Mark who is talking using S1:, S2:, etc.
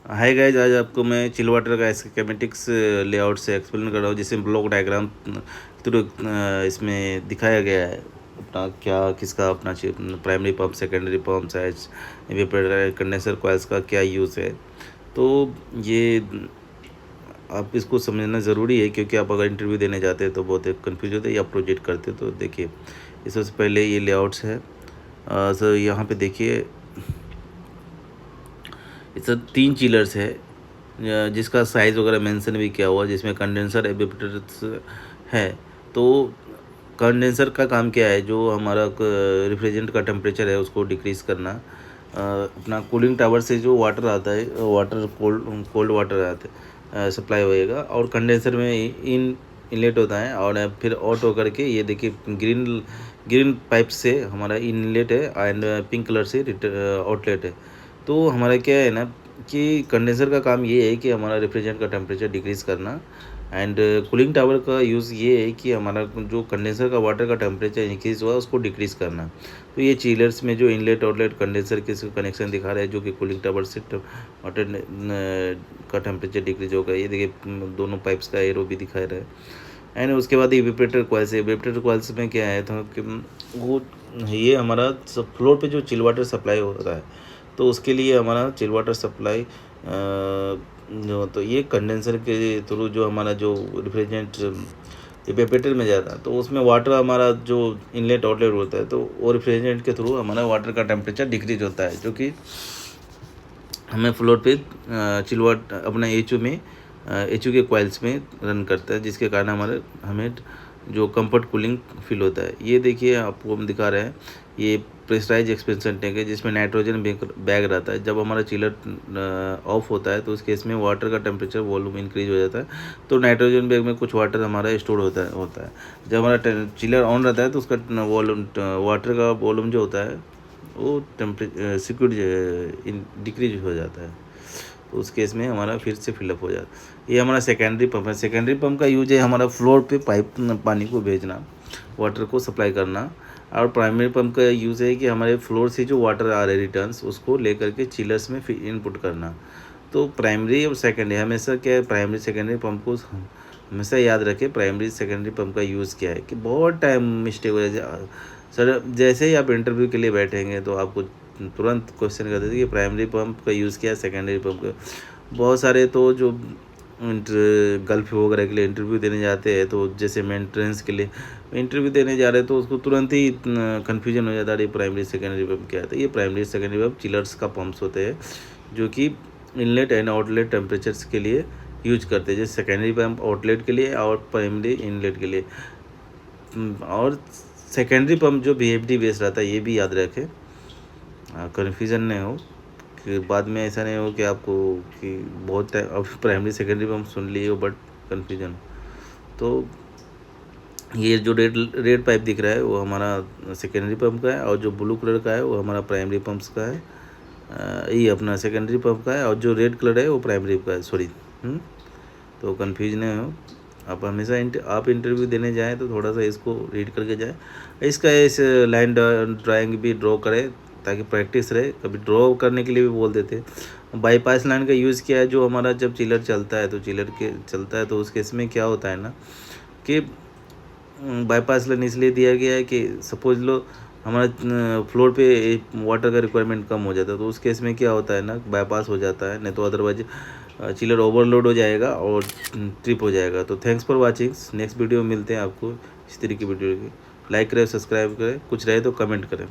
S1: Hi guys, आज आपको मैं चिल वाटर का स्कीमेटिक्स लेआउट से एक्सप्लेन कर रहा हूँ, जिसमें ब्लॉक डायग्राम थ्रू इसमें दिखाया गया है अपना क्या किसका अपना primary pump, secondary pump, size evaporator, condenser coils का क्या यूज़ है। तो ये आप इसको समझना ज़रूरी है, क्योंकि आप अगर इंटरव्यू देने जाते हैं तो बहुत कन्फ्यूज होते हैं या प्रोजेक्ट करते हैं। तो देखिए, इससे पहले ये लेआउट्स है। सर यहाँ पे देखिए, इससे 3 चिलर्स है जिसका साइज़ वगैरह मेंशन भी किया हुआ है, जिसमें कंडेंसर एवेपोरेटर्स है। तो कंडेंसर का काम क्या है, जो हमारा रिफ्रिजरेंट का टेम्परेचर है उसको डिक्रीज़ करना। अपना कूलिंग टावर से जो वाटर आता है, वाटर कोल्ड वाटर आता है, सप्लाई होएगा, और कंडेंसर में इनलेट होता है, और फिर आउट होकर के ये देखिए ग्रीन पाइप से हमारा इनलेट है एंड पिंक कलर से आउटलेट है। तो हमारा क्या है ना कि कंडेंसर का काम ये है कि हमारा रेफ्रिजरेंट का टेम्परेचर डिक्रीज़ करना, एंड कूलिंग टावर का यूज़ ये है कि हमारा जो कंडेंसर का वाटर का टेम्परेचर इंक्रीज़ हुआ उसको डिक्रीज़ करना। तो ये चिलर्स में जो इनलेट आउटलेट कंडेंसर के कनेक्शन दिखा रहा है, जो कि कूलिंग टावर से वाटर का टेम्परेचर डिक्रीज होगा। ये देखिए दोनों पाइप्स का एरो भी दिखा रहा है। एंड उसके बाद इवेपोरेटर कॉइल्स है। इवेपोरेटर कॉइल्स में क्या है था कि वो ये हमारा फ्लोर पे जो चिल वाटर सप्लाई होता है, तो उसके लिए हमारा चिल वाटर सप्लाई जो तो ये कंडेंसर के थ्रू जो हमारा जो रिफ्रिजरेंट इवेपोरेटर में जाता है, तो उसमें वाटर हमारा जो इनलेट आउटलेट होता है, तो वो रिफ्रिजरेंट के थ्रू हमारा वाटर का टेम्परेचर डिक्रीज होता है, जो कि हमें फ्लोर पे चिल वाटर अपना एचयू में एचयू के कॉइल्स में रन करता है, जिसके कारण हमें जो कंफर्ट कूलिंग फील होता है। ये देखिए आपको हम दिखा रहे हैं, ये प्रेशराइज एक्सपेंशन टैंक है, जिसमें नाइट्रोजन बैग रहता है। जब हमारा चिलर ऑफ होता है तो उस केस में वाटर का टेम्परेचर वॉल्यूम इंक्रीज हो जाता है, तो नाइट्रोजन बैग में कुछ वाटर हमारा स्टोर होता है। जब हमारा चिलर ऑन रहता है तो उसका वॉल्यूम वाटर का वॉल्यूम जो होता है वो सिक्योर डिक्रीज हो जाता है, तो उस केस में हमारा फिर से फिलअप हो जाता है। ये हमारा सेकेंडरी पंप है। सेकेंडरी पंप का यूज है हमारा फ्लोर पे पानी को भेजना, वाटर को सप्लाई करना। और प्राइमरी पंप का यूज़ है कि हमारे फ्लोर से जो वाटर आ रहे रिटर्न्स उसको लेकर के चिलर्स में फिर इनपुट करना। तो प्राइमरी और सेकेंडरी हमेशा क्या है, प्राइमरी सेकेंडरी पंप को हमेशा याद रखें। प्राइमरी सेकेंडरी पंप का यूज़ क्या है कि बहुत टाइम मिस्टेक हो जाए। सर जैसे ही आप इंटरव्यू के लिए बैठेंगे तो आपको तुरंत क्वेश्चन कर देते कि प्राइमरी पंप का यूज़ क्या है, सेकेंडरी पंप का। बहुत सारे तो जो गल्फ वगैरह के लिए इंटरव्यू देने जाते हैं, तो जैसे मेंटेनेंस के लिए इंटरव्यू देने जा रहे हैं, तो उसको तुरंत ही कन्फ्यूजन हो जाता है, प्राइमरी सेकेंडरी पंप क्या है। तो ये प्राइमरी सेकेंडरी पंप चिलर्स का पंप्स होते हैं, जो कि इनलेट एंड आउटलेट टेम्परेचर्स के लिए यूज करते हैं, जैसे सेकेंडरी पंप आउटलेट के लिए और प्राइमरी इनलेट के लिए। और सेकेंडरी पंप जो VFD बेस रहता है, ये भी याद रखें, कन्फ्यूज़न नहीं हो कि बाद में ऐसा नहीं हो कि आपको कि बहुत टाइम अब प्राइमरी सेकेंडरी पंप सुन लिए हो बट कन्फ्यूजन। तो ये जो रेड पाइप दिख रहा है वो हमारा सेकेंडरी पंप का है, और जो ब्लू कलर का है वो हमारा प्राइमरी पंप्स का है। ये अपना सेकेंडरी पंप का है, और जो रेड कलर है वो प्राइमरी का है, सॉरी। तो कन्फ्यूज नहीं हो। आप हमेशा आप इंटरव्यू देने जाएं तो थोड़ा सा इसको रीड करके जाएं। इसका इस लाइन ड्राइंग भी ड्रॉ करें ताकि प्रैक्टिस रहे। कभी ड्रॉ करने के लिए भी बोल देते हैं। बाईपास लाइन का यूज़ किया है, जो हमारा जब चिलर चलता है तो उस केस में क्या होता है ना कि बाईपास लाइन इसलिए दिया गया है कि सपोज लो हमारा फ्लोर पे वाटर का रिक्वायरमेंट कम हो जाता है, तो उस केस में क्या होता है ना, बाईपास हो जाता है, नहीं तो अदरवाइज चिलर ओवरलोड हो जाएगा और ट्रिप हो जाएगा। तो thanks for watching. Next video में मिलते हैं आपको इस तरीके की वीडियो की। लाइक करें, सब्सक्राइब करें, कुछ रहे तो कमेंट करें।